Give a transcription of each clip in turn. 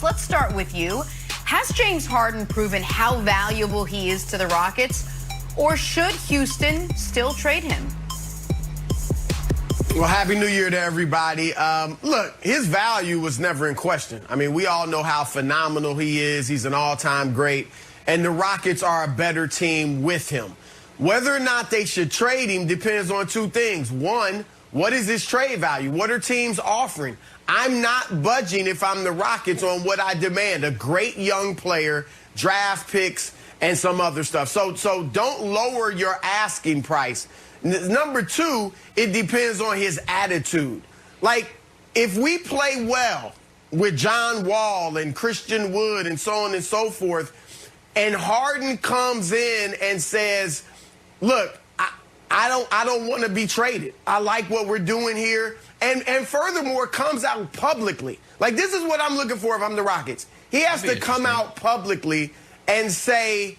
Let's start with you. Has James Harden proven how valuable he is to the Rockets, or should Houston still trade him? Well, Happy New Year to everybody. Look, his value was never in question. I mean, we all know how phenomenal he is. He's an all-time great, and the Rockets are a better team with him. Whether or not they should trade him depends on two things. One, what is his trade value? What are teams offering? I'm not budging if I'm the Rockets on what I demand. A great young player, draft picks, and some other stuff. So don't lower your asking price. Number two, it depends on his attitude. Like, if we play well with John Wall and Christian Wood and so on and so forth, and Harden comes in and says, look, I don't want to be traded. I like what we're doing here. And furthermore, comes out publicly. Like, this is what I'm looking for if I'm the Rockets. He has to come out publicly and say,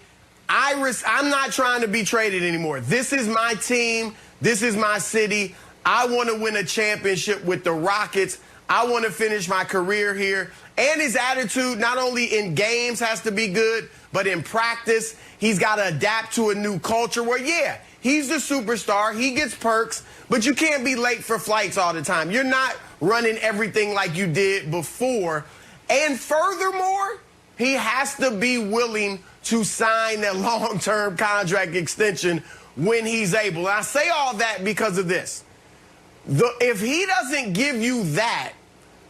I'm not trying to be traded anymore. This is my team. This is my city. I want to win a championship with the Rockets. I want to finish my career here. And his attitude, not only in games has to be good, but in practice, he's got to adapt to a new culture where, yeah, he's the superstar. He gets perks, but you can't be late for flights all the time. You're not running everything like you did before. And furthermore, he has to be willing to sign that long-term contract extension when he's able. And I say all that because of this. If he doesn't give you that,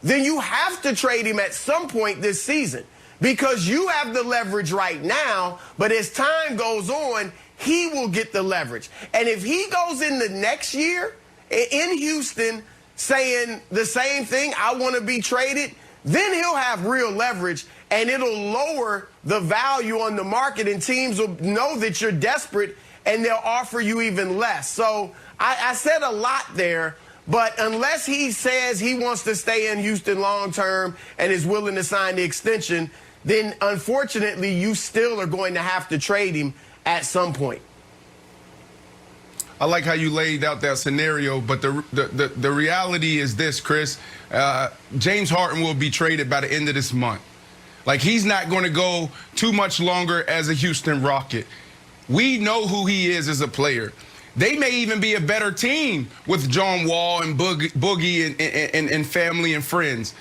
then you have to trade him at some point this season because you have the leverage right now, but as time goes on, he will get the leverage. And if he goes in the next year in Houston saying the same thing, I want to be traded, then he'll have real leverage, and it'll lower the value on the market, and teams will know that you're desperate, and they'll offer you even less. So I said a lot there, but unless he says he wants to stay in Houston long term and is willing to sign the extension, then unfortunately you still are going to have to trade him at some point. I like how you laid out that scenario, but the reality is this, Chris. James Harden will be traded by the end of this month. Like, he's not going to go too much longer as a Houston Rocket. We know who he is as a player. They may even be a better team with John Wall and Boogie and family and friends.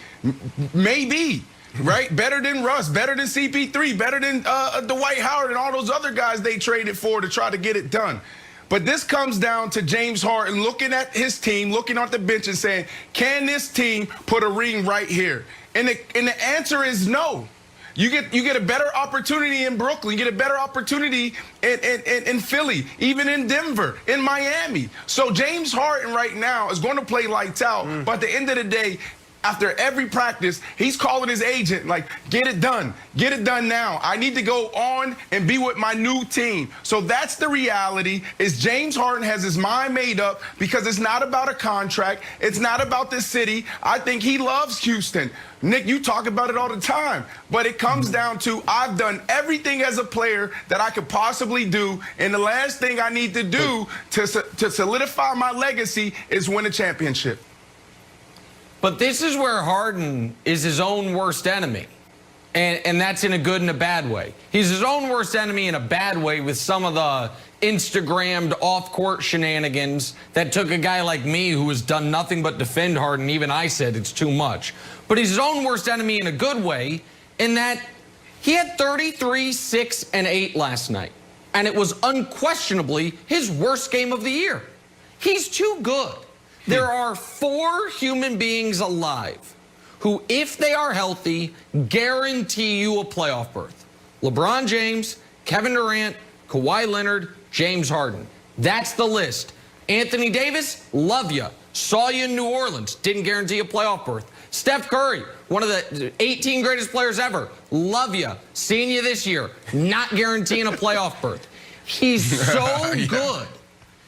Maybe. Right? Better than Russ, better than CP3, better than Dwight Howard and all those other guys they traded for to try to get it done. But this comes down to James Harden looking at his team, looking at the bench and saying, can this team put a ring right here? And the answer is no. You get a better opportunity in Brooklyn. You get a better opportunity in Philly, even in Denver, in Miami. So James Harden right now is going to play lights out. But at the end of the day, after every practice, he's calling his agent, like, get it done. Get it done now. I need to go on and be with my new team. So that's the reality, is James Harden has his mind made up because it's not about a contract. It's not about this city. I think he loves Houston. Nick, you talk about it all the time. But it comes down to, I've done everything as a player that I could possibly do, and the last thing I need to do to solidify my legacy is win a championship. But this is where Harden is his own worst enemy. And that's in a good and a bad way. He's his own worst enemy in a bad way with some of the Instagrammed off-court shenanigans that took a guy like me who has done nothing but defend Harden. Even I said it's too much. But he's his own worst enemy in a good way in that he had 33, 6, and 8 last night. And it was unquestionably his worst game of the year. He's too good. There are 4 human beings alive who, if they are healthy, guarantee you a playoff berth. LeBron James, Kevin Durant, Kawhi Leonard, James Harden. That's the list. Anthony Davis, love you. Saw you in New Orleans. Didn't guarantee a playoff berth. Steph Curry, one of the 18 greatest players ever. Love you. Seeing you this year. Not guaranteeing a playoff berth. He's so good.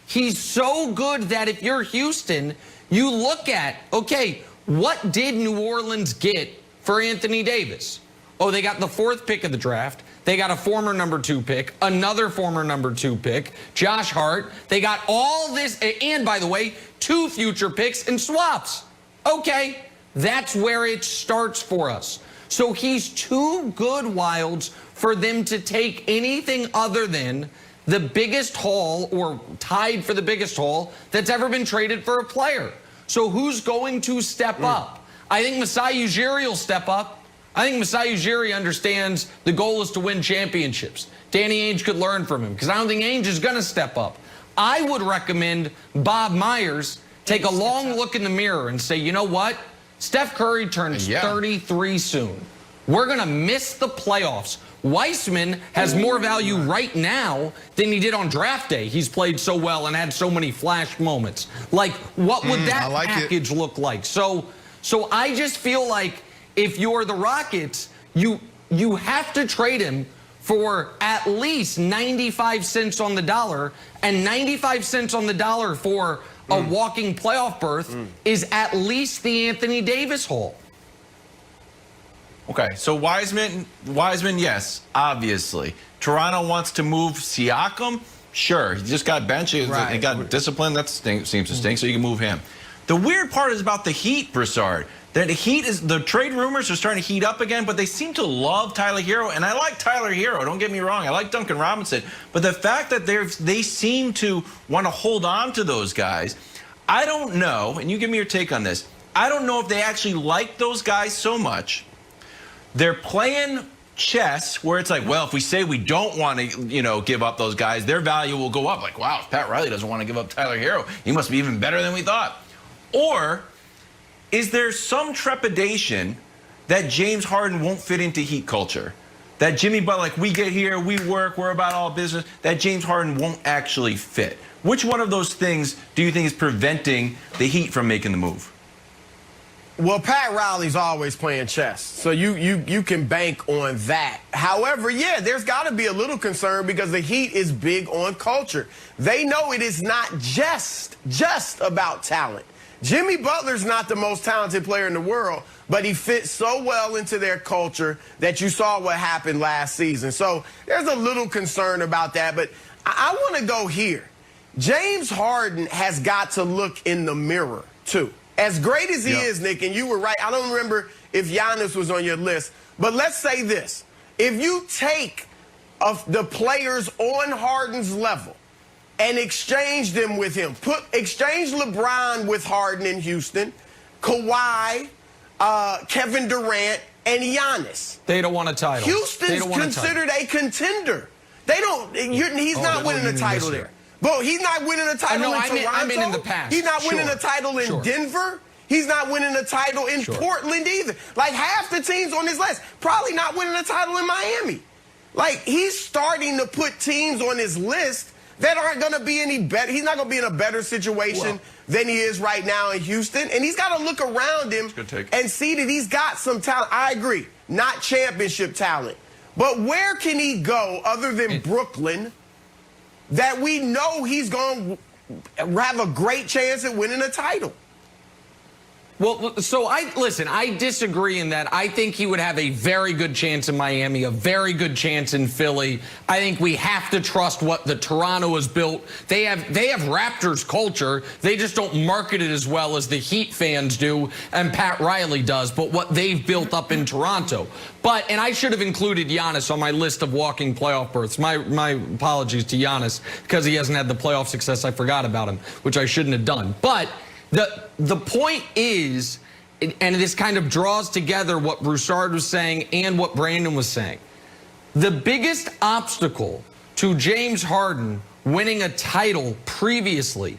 He's so good that if you're Houston, you look at, okay, what did New Orleans get for Anthony Davis? Oh, they got the 4th pick of the draft. They got a former number 2 pick, another former number 2 pick, Josh Hart. They got all this, and by the way, 2 future picks and swaps. Okay, that's where it starts for us. So he's too good, Wilds, for them to take anything other than the biggest haul or tied for the biggest haul that's ever been traded for a player. So who's going to step up? I think Masai Ujiri will step up. I think Masai Ujiri understands the goal is to win championships. Danny Ainge could learn from him because I don't think Ainge is going to step up. I would recommend Bob Myers take a long look in the mirror and say, you know what? Steph Curry turns 33 soon. We're going to miss the playoffs. Weissman has more value right now than he did on draft day. He's played so well and had so many flash moments. Like, what would that package look like? So I just feel like if you're the Rockets, you have to trade him for at least 95 cents on the dollar, and 95 cents on the dollar for a walking playoff berth is at least the Anthony Davis haul. Okay, so Wiseman, yes, obviously. Toronto wants to move Siakam? Sure, he just got benched. He got disciplined. That seems to stink, so you can move him. The weird part is about the Heat, Broussard. The trade rumors are starting to heat up again, but they seem to love Tyler Hero, and I like Tyler Hero, don't get me wrong. I like Duncan Robinson, but the fact that they seem to want to hold on to those guys, I don't know, and you give me your take on this, I don't know if they actually like those guys so much. They're playing chess where it's like, well, if we say we don't want to, give up those guys, their value will go up. Like, wow, if Pat Riley doesn't want to give up Tyler Hero, he must be even better than we thought. Or is there some trepidation that James Harden won't fit into Heat culture? That Jimmy Butler, like, we get here, we work, we're about all business, that James Harden won't actually fit? Which one of those things do you think is preventing the Heat from making the move? Well, Pat Riley's always playing chess, so you can bank on that. However, yeah, there's got to be a little concern because the Heat is big on culture. They know it is not just about talent. Jimmy Butler's not the most talented player in the world, but he fits so well into their culture that you saw what happened last season. So there's a little concern about that, but I want to go here. James Harden has got to look in the mirror, too. As great as he is, Nick, and you were right, I don't remember if Giannis was on your list, but let's say this. If you take the players on Harden's level and exchange them with him, exchange LeBron with Harden in Houston, Kawhi, Kevin Durant, and Giannis. They don't want a title. Houston's considered a contender. They don't. He's not winning a title there. But he's not winning a title in Toronto. I mean in the past. He's not winning a title in Denver. He's not winning a title in Portland either. Like, half the teams on his list probably not winning a title in Miami. Like, he's starting to put teams on his list that aren't going to be any better. He's not going to be in a better situation than he is right now in Houston. And he's got to look around him and see that he's got some talent. I agree, not championship talent. But where can he go other than Brooklyn that we know he's going to have a great chance at winning a title? Well, so I disagree in that I think he would have a very good chance in Miami, a very good chance in Philly. I think we have to trust what the Toronto has built. They have Raptors culture. They just don't market it as well as the Heat fans do and Pat Riley does, but what they've built up in Toronto. And I should have included Giannis on my list of walking playoff berths. My apologies to Giannis because he hasn't had the playoff success. I forgot about him, which I shouldn't have done. But the point is, and this kind of draws together what Broussard was saying and what Brandon was saying, the biggest obstacle to James Harden winning a title previously,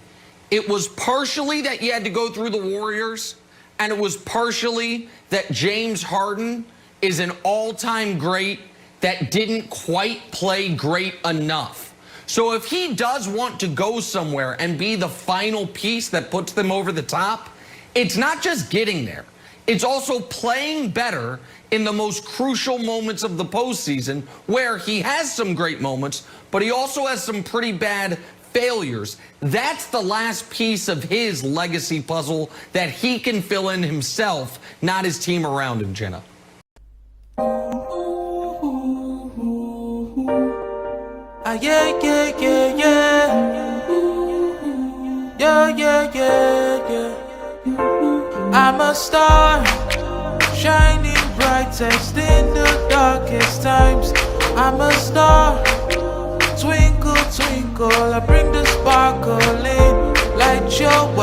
it was partially that you had to go through the Warriors, and it was partially that James Harden is an all-time great that didn't quite play great enough. So if he does want to go somewhere and be the final piece that puts them over the top, it's not just getting there. It's also playing better in the most crucial moments of the postseason where he has some great moments, but he also has some pretty bad failures. That's the last piece of his legacy puzzle that he can fill in himself, not his team around him, Jenna. Yeah. I'm a star, shining bright brightest in the darkest times. I'm a star. Twinkle, twinkle, I bring the sparkle in. Light your